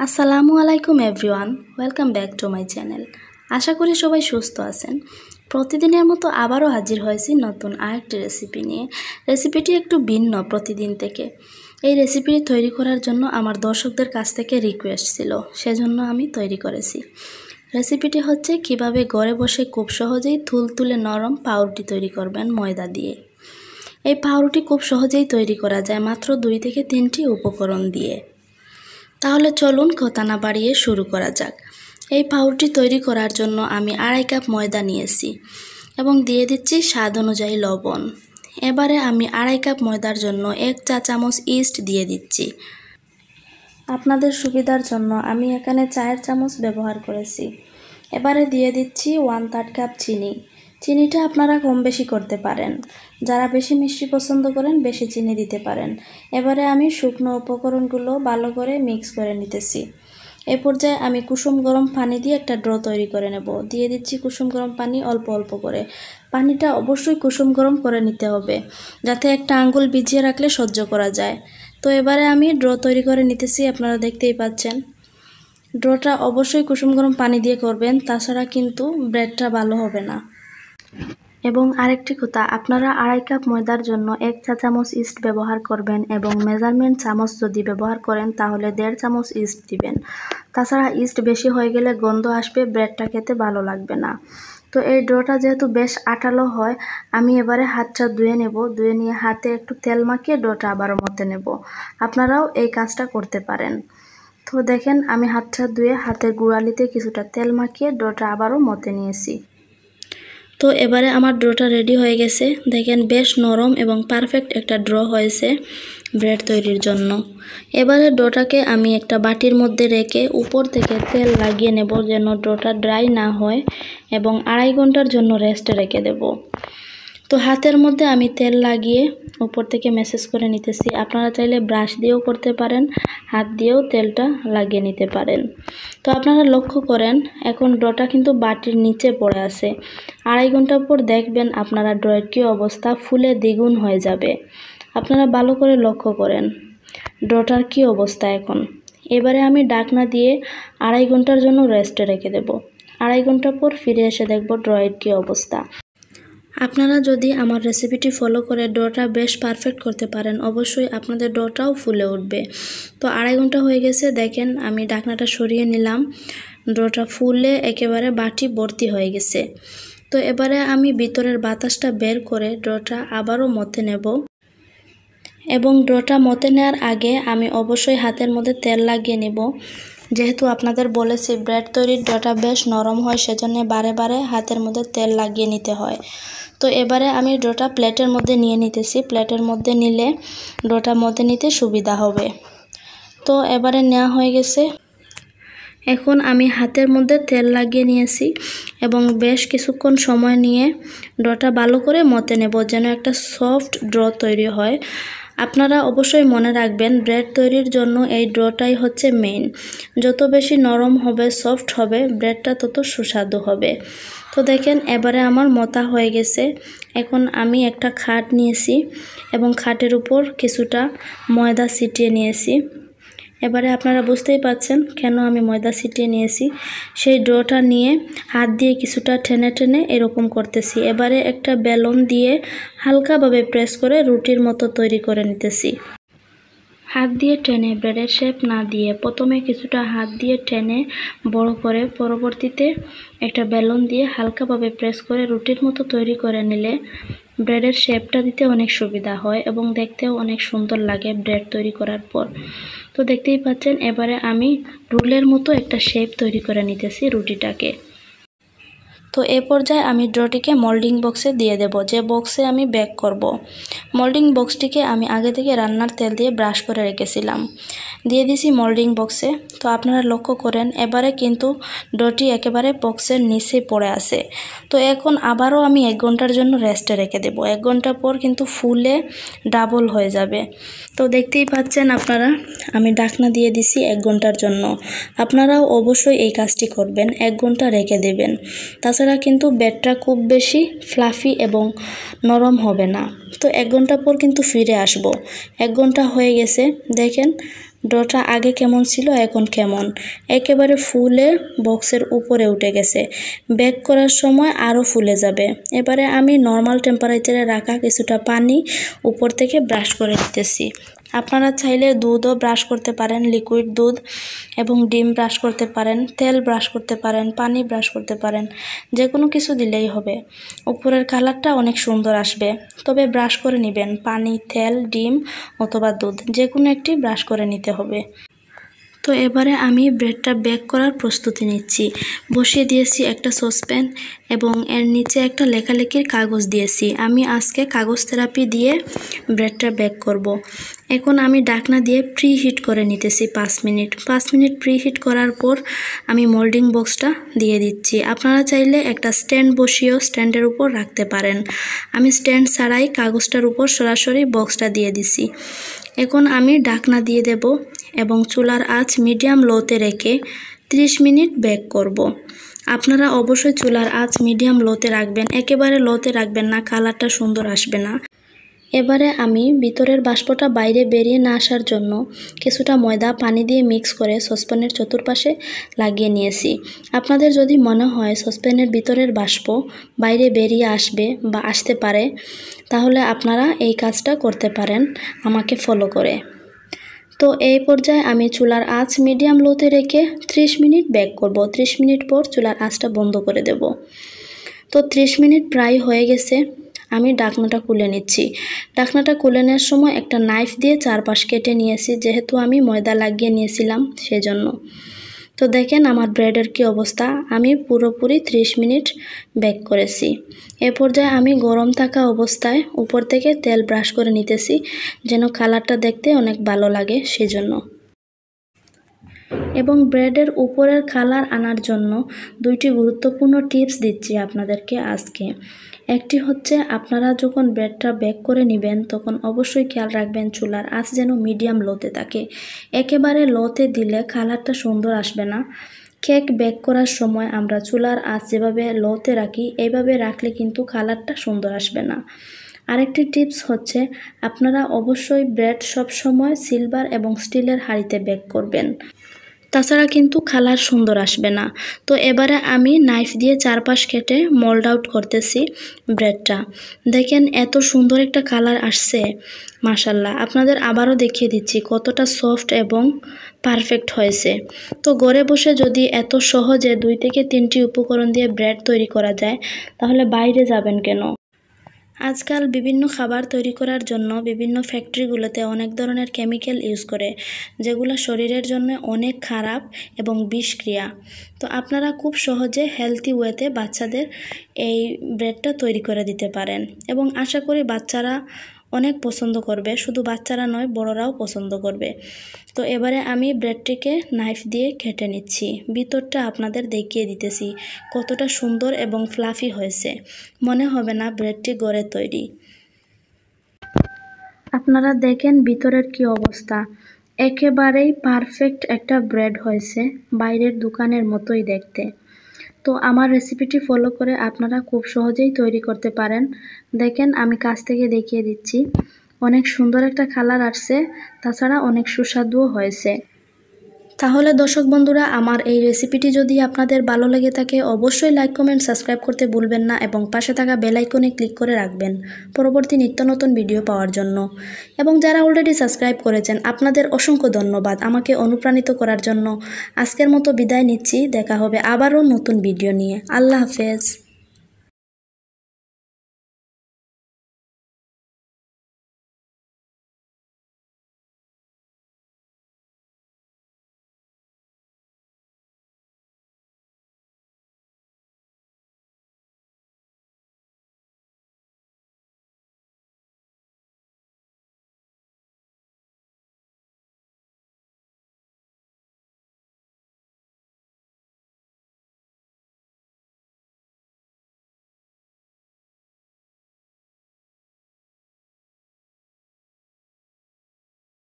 আসসালামু আলাইকুম everyone, welcome back to my channel. আশা করি সবাই সুস্থ আছেন। প্রতিদিনের মতো আবারও হাজির হয়েছি নতুন আরেকটি রেসিপি নিয়ে। রেসিপিটি একটু ভিন্ন প্রতিদিন থেকে। এই রেসিপিটি তৈরি করার জন্য আমার দর্শকদের কাছ থেকে রিকোয়েস্ট ছিল, সেজন্য আমি তৈরি করেছি। রেসিপিটি হচ্ছে কিভাবে ঘরে বসে খুব সহজেই তুলতুলে নরম পাউরুটি তৈরি করবেন ময়দা দিয়ে। এই পাউরুটি খুব সহজেই তৈরি করা যায় মাত্র 2 থেকে 3টি উপকরণ দিয়ে। তাহলে চলুন কথা না বাড়িয়ে শুরু করা যাক। এই পাউরুটি তৈরি করার জন্য আমি 2.5 কাপ ময়দা নিয়েছি এবং দিয়ে দিচ্ছি স্বাদ অনুযায়ী লবণ। এবারে আমি 2.5 কাপ ময়দার জন্য 1 চা চামচ ইস্ট দিয়ে দিচ্ছি। আপনাদের সুবিধার জন্য আমি এখানে 4 চামচ ব্যবহার করেছি। এবারে দিয়ে দিচ্ছি 1/3 কাপ চিনি। চিনিটা আপনারা কম বেশি করতে পারেন, যারা বেশি মিষ্টি পছন্দ করেন বেশি চিনি দিতে পারেন। এবারে আমি শুকনো উপকরণগুলো ভালো করে মিক্স করে নিতেছি। এ পর্যায়ে আমি কুসুম গরম পানি দিয়ে একটা ড্রো তৈরি করে নেব। দিয়ে দিচ্ছি কুসুম গরম পানি অল্প অল্প করে। পানিটা অবশ্যই কুসুম গরম করে নিতে হবে, যাতে একটা আঙ্গুল ভিজিয়ে রাখলে সহ্য করা যায়। তো এবারে আমি ড্রো তৈরি করে নিতেছি, আপনারা দেখতেই পাচ্ছেন। ড্রোটা অবশ্যই কুসুম গরম পানি দিয়ে করবেন, তাছাড়া কিন্তু ব্রেডটা ভালো হবে না। এবং আরেকটি কথা, আপনারা 2.5 কাপ ময়দার জন্য 1 চা চামচ ইস্ট ব্যবহার করবেন এবং মেজারমেন্ট চামচ যদি ব্যবহার করেন তাহলে 1.5 চামচ ইস্ট দিবেন। তাছাড়া ইস্ট বেশি হয়ে গেলে গন্ধ আসবে, ব্রেডটা খেতে ভালো লাগবে না। তো এই ডোটা যেহেতু বেশ আঠালো হয়, আমি এবারে হাতটা ধুয়ে নেব। ধুয়ে নিয়ে হাতে একটু তেল মাখিয়ে ডোটা আবারও মতে নেব। আপনারাও এই কাজটা করতে পারেন। তো দেখেন, আমি হাতটা ধুয়ে হাতের গোড়ালিতে কিছুটা তেল মাখিয়ে ডোটা আবারও মতে নিয়েছি। তো এবারে আমার ড্রোটা রেডি হয়ে গেছে। দেখেন, বেশ নরম এবং পারফেক্ট একটা ড্রো হয়েছে ব্রেড তৈরির জন্য। এবারে ডোটাকে আমি একটা বাটির মধ্যে রেখে উপর থেকে তেল লাগিয়ে নেব, যেন ডোটা ড্রাই না হয়, এবং 2.5 ঘন্টার জন্য রেস্টে রেখে দেব। তো হাতের মধ্যে আমি তেল লাগিয়ে উপর থেকে ম্যাসেজ করে নিতেছি। আপনারা চাইলে ব্রাশ দিয়েও করতে পারেন, হাত দিয়েও তেলটা লাগিয়ে নিতে পারেন। তো আপনারা লক্ষ্য করেন, এখন ডোটা কিন্তু বাটির নিচে পড়ে আছে। 2.5 ঘন্টা পর দেখবেন আপনারা ডোয়ের কী অবস্থা, ফুলে দ্বিগুণ হয়ে যাবে। আপনারা ভালো করে লক্ষ্য করেন ডোটার কী অবস্থা এখন। এবারে আমি ঢাকনা দিয়ে 2.5 ঘন্টার জন্য রেস্টে রেখে দেব। 2.5 ঘন্টা পর ফিরে এসে দেখব ড্রয়ের কী অবস্থা। আপনারা যদি আমার রেসিপিটি ফলো করে ডোটা বেশ পারফেক্ট করতে পারেন, অবশ্যই আপনাদের ডোটাও ফুলে উঠবে। তো 2.5 ঘন্টা হয়ে গেছে, দেখেন আমি ঢাকনাটা সরিয়ে নিলাম। ডোটা ফুলে একেবারে বাটি ভর্তি হয়ে গেছে। তো এবারে আমি ভিতরের বাতাসটা বের করে ডোটা আবারও মতে নেব। এবং ডোটা মতে নেওয়ার আগে আমি অবশ্যই হাতের মধ্যে তেল লাগিয়ে নেব। যেহেতু আপনাদের বলেছি ব্রেড তৈরির ডোটা বেশ নরম হয়, সেজন্য বারে বারে হাতের মধ্যে তেল লাগিয়ে নিতে হয়। তো এবারে আমি ডোটা প্লেটের মধ্যে নিয়ে নিতেছি। প্লেটের মধ্যে নিলে ডোটা মতে নিতে সুবিধা হবে। তো এবারে নেওয়া হয়ে গেছে। এখন আমি হাতের মধ্যে তেল লাগিয়ে নিয়েছি এবং বেশ কিছুক্ষণ সময় নিয়ে ডোটা ভালো করে মতে নেব, যেন একটা সফট ডো তৈরি হয়। আপনারা অবশ্যই মনে রাখবেন, ব্রেড তৈরির জন্য এই ডোটাই হচ্ছে মেইন। যত বেশি নরম হবে, সফট হবে, ব্রেডটা তত সুস্বাদু হবে। তো দেখেন, এবারে আমার মতা হয়ে গেছে। এখন আমি একটা খাট নিয়েছি এবং খাটের উপর কিছুটা ময়দা ছিটিয়ে নিয়েছি। এবারে আপনারা বুঝতেই পাচ্ছেন কেন আমি ময়দা ছিটিয়ে নিয়েছি। সেই ডোটা নিয়ে হাত দিয়ে কিছুটা টেনে টেনে এরকম করতেছি। এবারে একটা বেলন দিয়ে হালকাভাবে প্রেস করে রুটির মতো তৈরি করে নিতেছি। হাত দিয়ে টেনে ব্রেডের শেপ না দিয়ে প্রথমে কিছুটা হাত দিয়ে টেনে বড় করে, পরবর্তীতে একটা বেলন দিয়ে হালকাভাবে প্রেস করে রুটির মতো তৈরি করে নিলে ব্রেডের শেপটা দিতে অনেক সুবিধা হয় এবং দেখতেও অনেক সুন্দর লাগে ব্রেড তৈরি করার পর। তো দেখতেই পাচ্ছেন, এবারে আমি রুলের মতো একটা শেপ তৈরি করে নিতেছি রুটিটাকে। তো এ পর্যায়ে আমি ডোটিকে মোল্ডিং বক্সে দিয়ে দেব, যে বক্সে আমি বেক করব। মোল্ডিং বক্সটিকে আমি আগে থেকে রান্নার তেল দিয়ে ব্রাশ করে রেখেছিলাম। দিয়ে দিছি মোল্ডিং বক্সে। তো আপনারা লক্ষ্য করেন, এবারে কিন্তু ডোটি একেবারে বক্সের নিচে পড়ে আছে। তো এখন আবারও আমি 1 ঘন্টার জন্য রেস্টে রেখে দেব। 1 ঘন্টা পর কিন্তু ফুলে ডাবল হয়ে যাবে। তো দেখতেই পাচ্ছেন আপনারা, আমি ঢাকনা দিয়ে দিছি 1 ঘন্টার জন্য। আপনারাও অবশ্যই এই কাজটি করবেন, 1 ঘন্টা রেখে দেবেন। তাছাড়া কিন্তু ব্রেডটা খুব বেশি ফ্লাফি এবং নরম হবে না। তো 1 ঘন্টা পর কিন্তু ফিরে আসব। 1 ঘন্টা হয়ে গেছে, দেখেন ডোটা আগে কেমন ছিল এখন কেমন, একেবারে ফুলে বক্সের উপরে উঠে গেছে। বেক করার সময় আরও ফুলে যাবে। এবারে আমি নর্মাল টেম্পারেচারে রাখা কিছুটা পানি উপর থেকে ব্রাশ করে দিতেছি। আপনারা চাইলে দুধও ব্রাশ করতে পারেন, লিকুইড দুধ, এবং ডিম ব্রাশ করতে পারেন, তেল ব্রাশ করতে পারেন, পানি ব্রাশ করতে পারেন, যে কোনো কিছু দিলেই হবে। উপরের কালারটা অনেক সুন্দর আসবে। তবে ব্রাশ করে নেবেন, পানি, তেল, ডিম অথবা দুধ যে কোনো একটি ব্রাশ করে নিতে হবে। তো এবারে আমি ব্রেডটা বেক করার প্রস্তুতি নিচ্ছি। বসিয়ে দিয়েছি একটা সসপ্যান এবং এর নিচে একটা লেখালেখির কাগজ দিয়েছি। আমি আজকে কাগজ থেরাপি দিয়ে ব্রেডটা বেক করব। এখন আমি ঢাকনা দিয়ে প্রি হিট করে নিতেছি 5 মিনিট। 5 মিনিট প্রি হিট করার পর আমি মোল্ডিং বক্সটা দিয়ে দিচ্ছি। আপনারা চাইলে একটা স্ট্যান্ড বসিয়েও স্ট্যান্ডের উপর রাখতে পারেন। আমি স্ট্যান্ড ছাড়াই কাগজটার উপর সরাসরি বক্সটা দিয়ে দিছি। এখন আমি ঢাকনা দিয়ে দেব এবং চুলার আঁচ মিডিয়াম লোতে রেখে 30 মিনিট বেক করব। আপনারা অবশ্যই চুলার আঁচ মিডিয়াম লোতে রাখবেন, একেবারে লোতে রাখবেন না, কালারটা সুন্দর আসবে না। এবারে আমি ভিতরের বাষ্পটা বাইরে বেরিয়ে না আসার জন্য কিছুটা ময়দা পানি দিয়ে মিক্স করে সসপ্যানের চতুর্পাশে লাগিয়ে নিয়েছি। আপনাদের যদি মনে হয় সসপ্যানের ভিতরের বাষ্প বাইরে বেরিয়ে আসবে বা আসতে পারে, তাহলে আপনারা এই কাজটা করতে পারেন আমাকে ফলো করে। তো এই পর্যায়ে আমি চুলার আঁচ মিডিয়াম লোতে রেখে 30 মিনিট বেক করব। 30 মিনিট পর চুলার আঁচটা বন্ধ করে দেব। তো 30 মিনিট প্রায় হয়ে গেছে। আমি ঢাকনাটা খুলে নিচ্ছি। ঢাকনাটা খুলে নেওয়ার সময় একটা নাইফ দিয়ে চারপাশ কেটে নিয়েছি, যেহেতু আমি ময়দা লাগিয়ে নিয়েছিলাম সেজন্য। তো দেখেন আমার ব্রেডের কি অবস্থা। আমি পুরোপুরি 30 মিনিট বেক করেছি। এ পর্যায়ে আমি গরম থাকা অবস্থায় উপর থেকে তেল ব্রাশ করে নিতেছি, যেন কালারটা দেখতে অনেক ভালো লাগে সেজন্য। এবং ব্রেডের উপরের কালার আনার জন্য দুইটি গুরুত্বপূর্ণ টিপস দিচ্ছি আপনাদেরকে আজকে। একটি হচ্ছে, আপনারা যখন ব্রেডটা বেক করে নেবেন তখন অবশ্যই খেয়াল রাখবেন চুলার আঁচ যেন মিডিয়াম লোতে থাকে। একেবারে লোতে দিলে কালারটা সুন্দর আসবে না। কেক বেক করার সময় আমরা চুলার আঁচ যেভাবে লোতে রাখি, এইভাবে রাখলে কিন্তু কালারটা সুন্দর আসবে না। আরেকটি টিপস হচ্ছে, আপনারা অবশ্যই ব্রেড সবসময় সিলভার এবং স্টিলের হাঁড়িতে বেক করবেন, তাছাড়া কিন্তু কালার সুন্দর আসবে না। তো এবারে আমি নাইফ দিয়ে চারপাশ কেটে মোল্ড আউট করতেছি ব্রেডটা। দেখেন এত সুন্দর একটা কালার আসছে, মাশাল্লাহ। আপনাদের আবারও দেখিয়ে দিচ্ছি কতটা সফট এবং পারফেক্ট হয়েছে। তো ঘরে বসে যদি এত সহজে 2 থেকে 3টি উপকরণ দিয়ে ব্রেড তৈরি করা যায়, তাহলে বাইরে যাবেন কেন? আজকাল বিভিন্ন খাবার তৈরি করার জন্য বিভিন্ন ফ্যাক্টরিগুলোতে অনেক ধরনের কেমিক্যাল ইউজ করে, যেগুলো শরীরের জন্য অনেক খারাপ এবং বিষক্রিয়া। তো আপনারা খুব সহজে হেলদি ওয়েতে বাচ্চাদের এই ব্রেডটা তৈরি করে দিতে পারেন এবং আশা করি বাচ্চারা অনেক পছন্দ করবে। শুধু বাচ্চারা নয়, বড়রাও পছন্দ করবে। তো এবারে আমি ব্রেডটিকে নাইফ দিয়ে কেটে নিচ্ছি। ভিতরটা আপনাদের দেখিয়ে দিতেছি কতটা সুন্দর এবং ফ্লাফি হয়েছে। মনে হবে না ব্রেডটি ঘরে তৈরি। আপনারা দেখেন ভিতরের কি অবস্থা, একেবারেই পারফেক্ট একটা ব্রেড হয়েছে, বাইরের দোকানের মতোই দেখতে। তো আমার রেসিপিটি ফলো করে আপনারা খুব সহজেই তৈরি করতে পারেন। দেখেন আমি কাছ থেকে দেখিয়ে দিচ্ছি, অনেক সুন্দর একটা কালার আসছে, তাছাড়া অনেক সুস্বাদুও হয়েছে। তাহলে দর্শক বন্ধুরা, আমার এই রেসিপিটি যদি আপনাদের ভালো লেগে থাকে অবশ্যই লাইক, কমেন্ট, সাবস্ক্রাইব করতে ভুলবেন না এবং পাশে থাকা বেল আইকনে ক্লিক করে রাখবেন পরবর্তী নিত্য নতুন ভিডিও পাওয়ার জন্য। এবং যারা অলরেডি সাবস্ক্রাইব করেছেন, আপনাদের অসংখ্য ধন্যবাদ আমাকে অনুপ্রাণিত করার জন্য। আজকের মতো বিদায় নিচ্ছি, দেখা হবে আবারও নতুন ভিডিও নিয়ে। আল্লাহ হাফেজ।